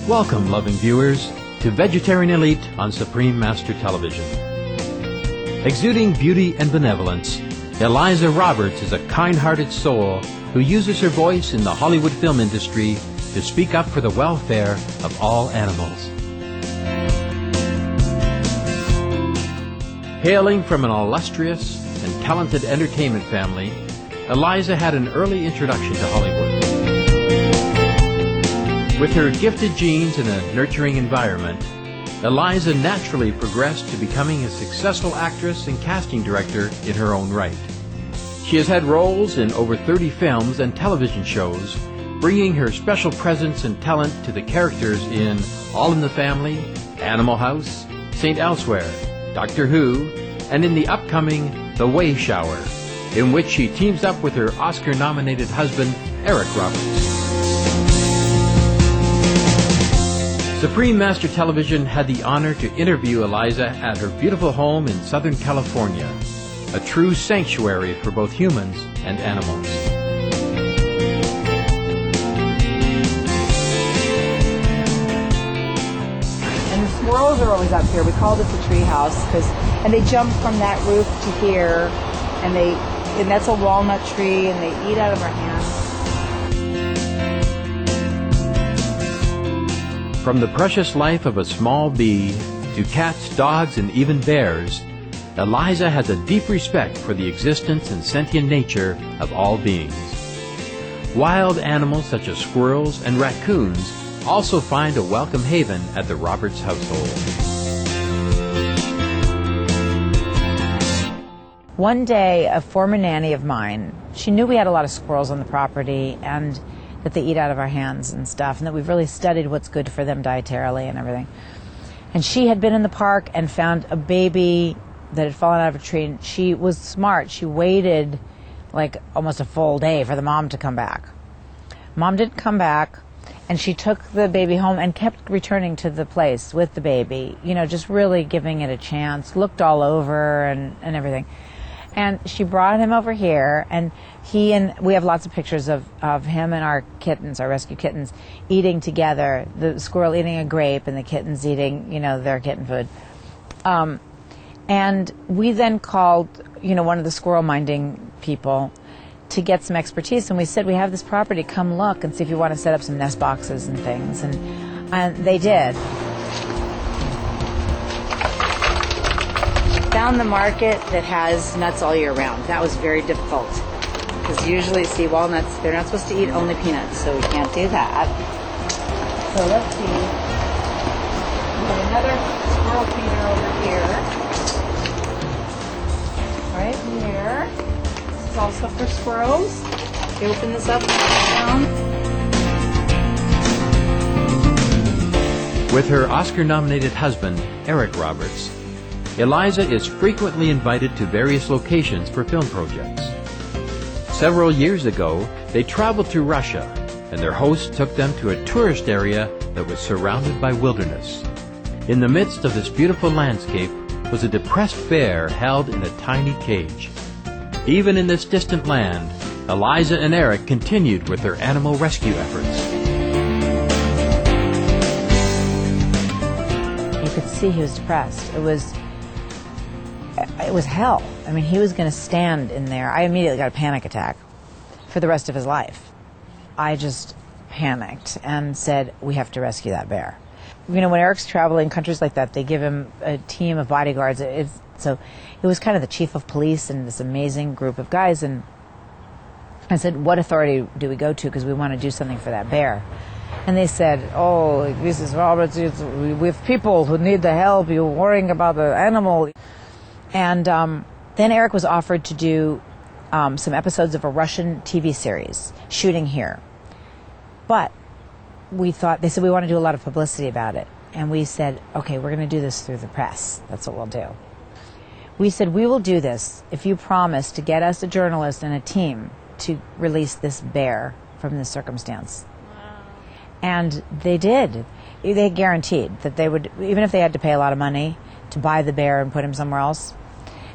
Welcome, loving viewers, to Vegetarian Elite on Supreme Master Television. Exuding beauty and benevolence, Eliza Roberts is a kind-hearted soul who uses her voice in the Hollywood film industry to speak up for the welfare of all animals. Hailing from an illustrious and talented entertainment family, Eliza had an early introduction to Hollywood. With her gifted genes and a nurturing environment, Eliza naturally progressed to becoming a successful actress and casting director in her own right. She has had roles in over 30 films and television shows, bringing her special presence and talent to the characters in All in the Family, Animal House, St. Elsewhere, Doctor Who, and in the upcoming The Way Shower, in which she teams up with her Oscar-nominated husband, Eric Roberts. Supreme Master Television had the honor to interview Eliza at her beautiful home in Southern California, a true sanctuary for both humans and animals. And the squirrels are always up here. We call this a tree house and they jump from that roof to here, and that's a walnut tree, and they eat out of our hands. From the precious life of a small bee to cats, dogs, and even bears, Eliza has a deep respect for the existence and sentient nature of all beings. Wild animals such as squirrels and raccoons also find a welcome haven at the Roberts household. One day, a former nanny of mine, she knew we had a lot of squirrels on the property and that they eat out of our hands and stuff, and that we've really studied what's good for them dietarily and everything. And she had been in the park and found a baby that had fallen out of a tree, and she was smart. She waited like almost a full day for the mom to come back. Mom didn't come back, and she took the baby home and kept returning to the place with the baby, just really giving it a chance, looked all over and everything. And she brought him over here, and we have lots of pictures of him and our kittens, our rescue kittens, eating together, the squirrel eating a grape and the kittens eating, their kitten food. And we then called, one of the squirrel minding people to get some expertise, and we said, we have this property, come look and see if you want to set up some nest boxes and things, and they did. Found the market that has nuts all year round. That was very difficult, because usually, see, walnuts, they're not supposed to eat only peanuts, so we can't do that. So let's see. We have another squirrel feeder over here. Right here. This is also for squirrels. You open this up and down. With her Oscar-nominated husband, Eric Roberts, Eliza is frequently invited to various locations for film projects. Several years ago, they traveled to Russia, and their host took them to a tourist area that was surrounded by wilderness. In the midst of this beautiful landscape was a depressed bear held in a tiny cage. Even in this distant land, Eliza and Eric continued with their animal rescue efforts. You could see he was depressed. It was hell. I mean, he was going to stand in there. I immediately got a panic attack for the rest of his life. I just panicked and said, we have to rescue that bear. When Eric's traveling countries like that, they give him a team of bodyguards. So it was kind of the chief of police and this amazing group of guys. And I said, what authority do we go to? Because we want to do something for that bear. And they said, oh, Mrs. Roberts, we have people who need the help. You're worrying about the animal. And then Eric was offered to do some episodes of a Russian TV series, shooting here. But they said, we want to do a lot of publicity about it. And we said, okay, we're going to do this through the press. That's what we'll do. We said, we will do this if you promise to get us a journalist and a team to release this bear from this circumstance. Wow. And they did. They guaranteed that they would, even if they had to pay a lot of money to buy the bear and put him somewhere else,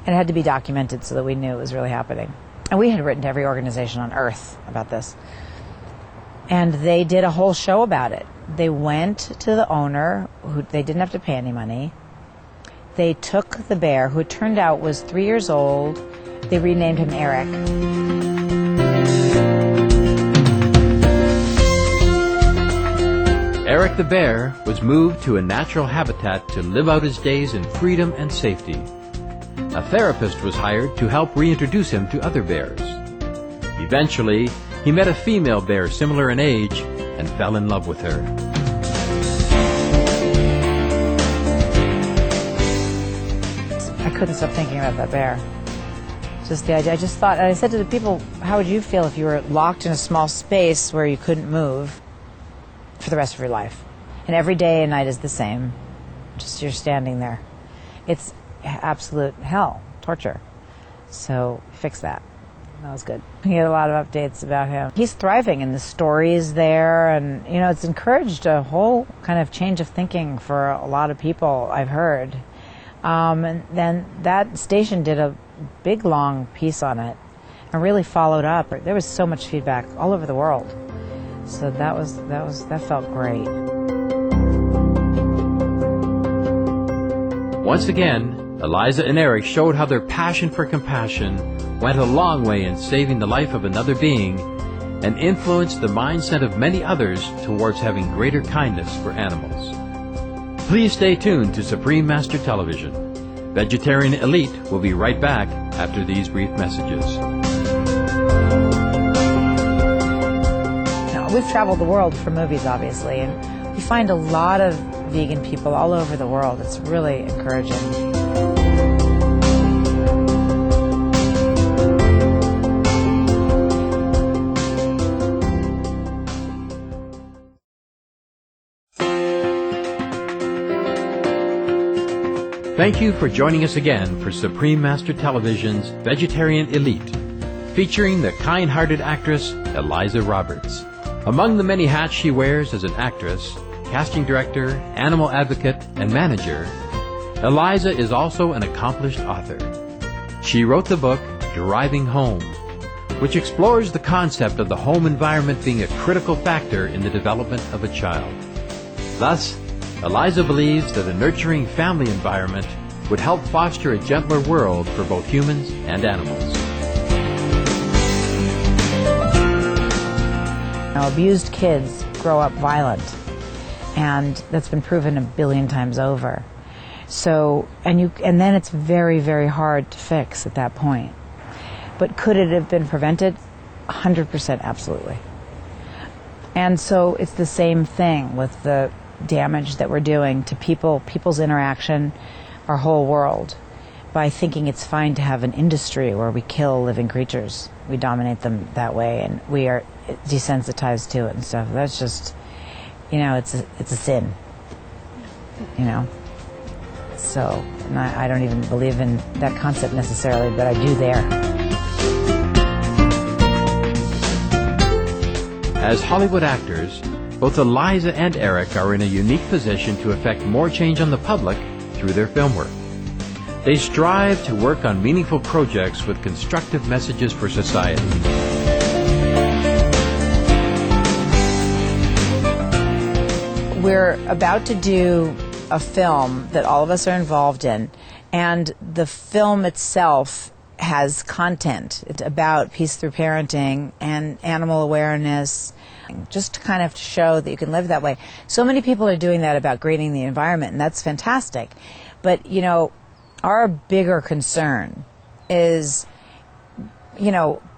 and it had to be documented so that we knew it was really happening. And we had written to every organization on earth about this. And they did a whole show about it. They went to the owner, who they didn't have to pay any money. They took the bear, who it turned out was 3 years old. They renamed him Eric. Eric the bear was moved to a natural habitat to live out his days in freedom and safety. A therapist was hired to help reintroduce him to other bears. Eventually, he met a female bear similar in age and fell in love with her. I couldn't stop thinking about that bear. Just the idea. I just thought, and I said to the people, how would you feel if you were locked in a small space where you couldn't move for the rest of your life? And every day and night is the same. Just you're standing there. It's absolute hell, torture. So fix that. That was good. We get a lot of updates about him. He's thriving, and the story is there, and it's encouraged a whole kind of change of thinking for a lot of people, I've heard. And then that station did a big long piece on it and really followed up. There was so much feedback all over the world. So that felt great. Once again, Eliza and Eric showed how their passion for compassion went a long way in saving the life of another being and influenced the mindset of many others towards having greater kindness for animals. Please stay tuned to Supreme Master Television. Vegetarian Elite will be right back after these brief messages. Now, we've traveled the world for movies, obviously, and we find a lot of vegan people all over the world. It's really encouraging. Thank you for joining us again for Supreme Master Television's Vegetarian Elite, featuring the kind-hearted actress Eliza Roberts. Among the many hats she wears as an actress, casting director, animal advocate, and manager, Eliza is also an accomplished author. She wrote the book Driving Home, which explores the concept of the home environment being a critical factor in the development of a child. Thus, Eliza believes that a nurturing family environment would help foster a gentler world for both humans and animals. Now, abused kids grow up violent, and that's been proven 1 billion times over. So, and then it's very, very hard to fix at that point. But could it have been prevented? 100% absolutely. And so it's the same thing with the damage that we're doing to people's interaction, our whole world, by thinking it's fine to have an industry where we kill living creatures. We dominate them that way, and we are desensitized to it and stuff. That's just, it's a sin, So, and I don't even believe in that concept necessarily, but I do there. As Hollywood actors, both Eliza and Eric are in a unique position to affect more change on the public through their film work. They strive to work on meaningful projects with constructive messages for society. We're about to do a film that all of us are involved in, and the film itself has content. It's about peace through parenting and animal awareness, just to kind of show that you can live that way. So many people are doing that about greening the environment, and that's fantastic. But, our bigger concern is,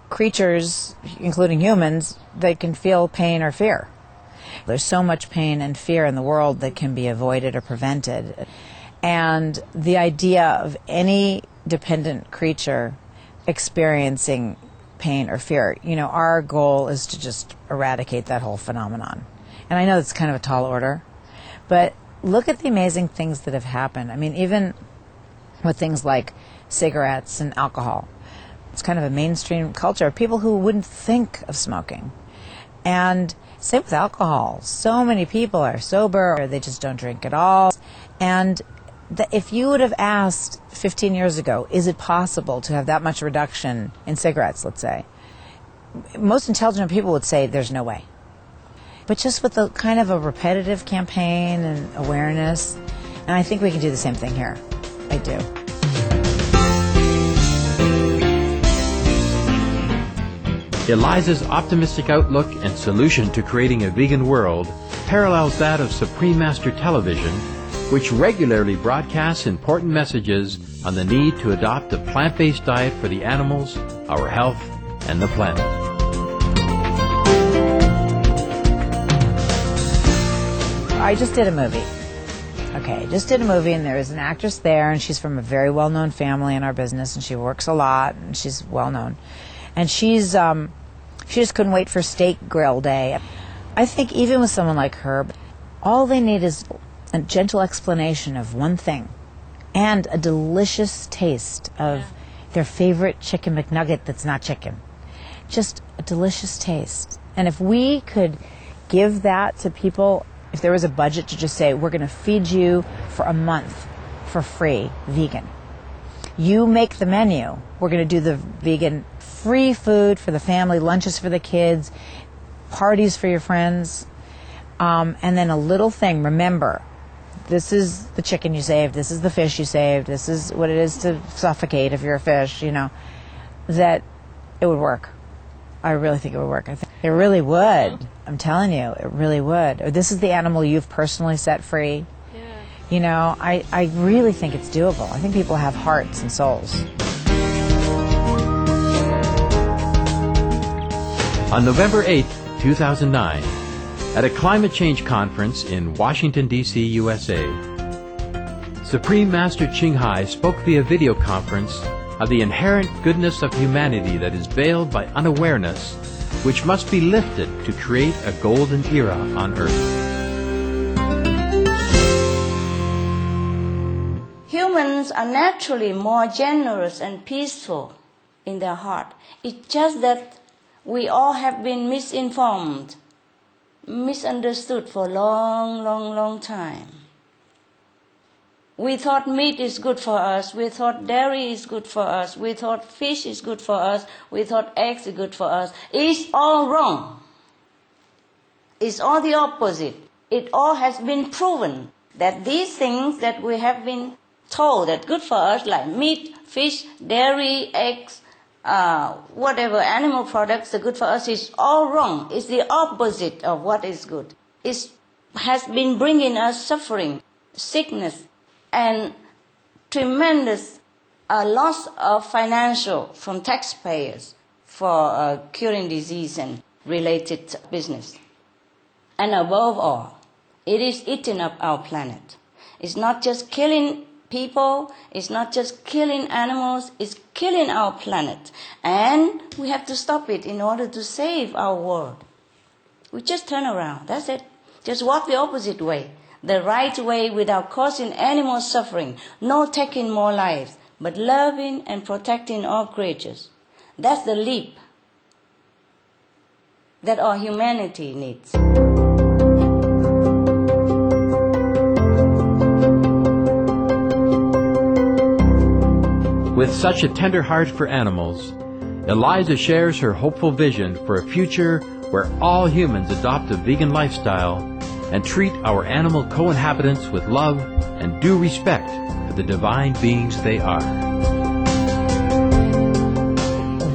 creatures, including humans, that can feel pain or fear. There's so much pain and fear in the world that can be avoided or prevented. And the idea of any dependent creature experiencing pain or fear, our goal is to just eradicate that whole phenomenon. And I know it's kind of a tall order, but look at the amazing things that have happened. I mean, even with things like cigarettes and alcohol, it's kind of a mainstream culture of people who wouldn't think of smoking. And same with alcohol. So many people are sober, or they just don't drink at all. And if you would have asked 15 years ago, is it possible to have that much reduction in cigarettes, let's say, most intelligent people would say there's no way. but just with a kind of a repetitive campaign and awareness. And I think we can do the same thing here. I do. Eliza's optimistic outlook and solution to creating a vegan world parallels that of Supreme Master Television, which regularly broadcasts important messages on the need to adopt a plant-based diet for the animals, our health, and the planet. I just did a movie. Okay, just did a movie, and there is an actress there, and she's from a very well-known family in our business, and she works a lot, and she's well-known. And she just couldn't wait for steak grill day. I think even with someone like her, all they need is a gentle explanation of one thing and a delicious taste of their favorite chicken McNugget that's not chicken. Just a delicious taste. And if we could give that to people, if there was a budget to just say, we're going to feed you for a month for free, vegan. You make the menu. We're going to do the vegan free food for the family, lunches for the kids, parties for your friends, and then a little thing. Remember, this is the chicken you saved, this is the fish you saved, this is what it is to suffocate if you're a fish, you know, that it would work. I really think it would work. I think it really would. I'm telling you, it really would. Or this is the animal you've personally set free. Yeah. You know, I really think it's doable. I think people have hearts and souls. On November 8, 2009, at a climate change conference in Washington, D.C., USA, Supreme Master Ching Hai spoke via video conference of the inherent goodness of humanity that is veiled by unawareness, which must be lifted to create a golden era on Earth. Humans are naturally more generous and peaceful in their heart. It's just that we all have been misinformed, misunderstood for a long time. We thought meat is good for us, we thought dairy is good for us, we thought fish is good for us, we thought eggs is good for us. It's all wrong. It's all the opposite. It all has been proven that these things that we have been told that good for us, like meat, fish, dairy, eggs, whatever animal products are good for us, is all wrong. It's the opposite of what is good. It has been bringing us suffering, sickness, and tremendous loss of financial from taxpayers for curing disease and related business. And above all, it is eating up our planet. It's not just killing people, it's not just killing animals, it's killing our planet. And we have to stop it in order to save our world. We just turn around, that's it. Just walk the opposite way, the right way without causing any more suffering, no taking more lives, but loving and protecting all creatures. That's the leap that our humanity needs. With such a tender heart for animals, Eliza shares her hopeful vision for a future where all humans adopt a vegan lifestyle and treat our animal co-inhabitants with love and due respect for the divine beings they are.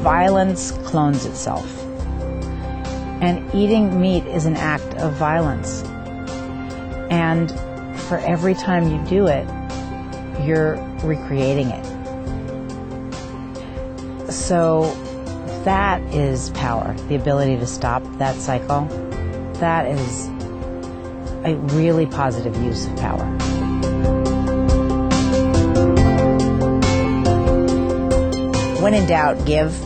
Violence clones itself. And eating meat is an act of violence. And for every time you do it, you're recreating it. So that is power, the ability to stop that cycle. That is a really positive use of power. When in doubt, give.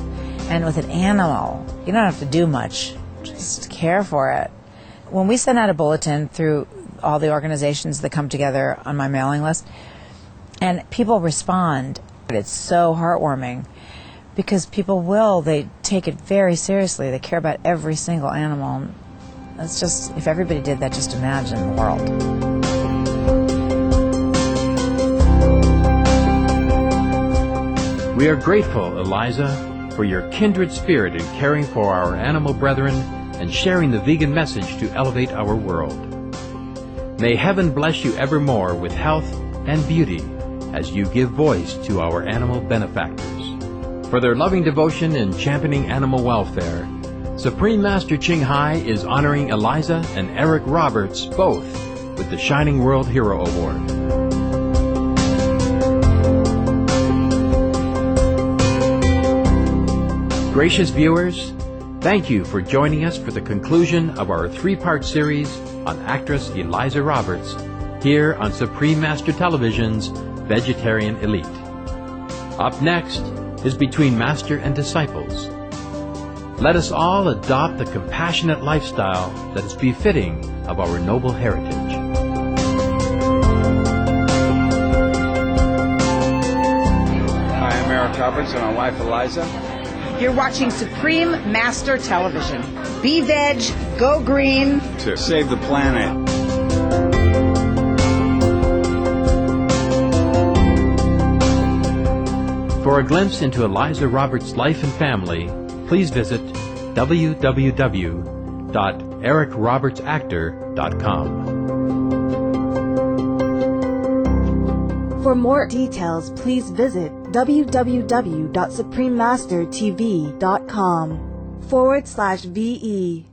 And with an animal, you don't have to do much. Just care for it. When we send out a bulletin through all the organizations that come together on my mailing list, and people respond, it's so heartwarming. Because people they take it very seriously. They care about every single animal. It's just, if everybody did that, just imagine the world. We are grateful, Eliza, for your kindred spirit in caring for our animal brethren and sharing the vegan message to elevate our world. May heaven bless you evermore with health and beauty as you give voice to our animal benefactors. For their loving devotion in championing animal welfare, Supreme Master Ching Hai is honoring Eliza and Eric Roberts both with the Shining World Hero Award. Gracious viewers, thank you for joining us for the conclusion of our three-part series on actress Eliza Roberts here on Supreme Master Television's Vegetarian Elite. Up next is Between Master and Disciples. Let us all adopt the compassionate lifestyle that is befitting of our noble heritage. Hi, I'm Eric Roberts and my wife Eliza. You're watching Supreme Master Television. Be veg, go green. To save the planet. For a glimpse into Eliza Roberts' life and family, please visit www.ericrobertsactor.com. For more details, please visit www.suprememastertv.com/VE.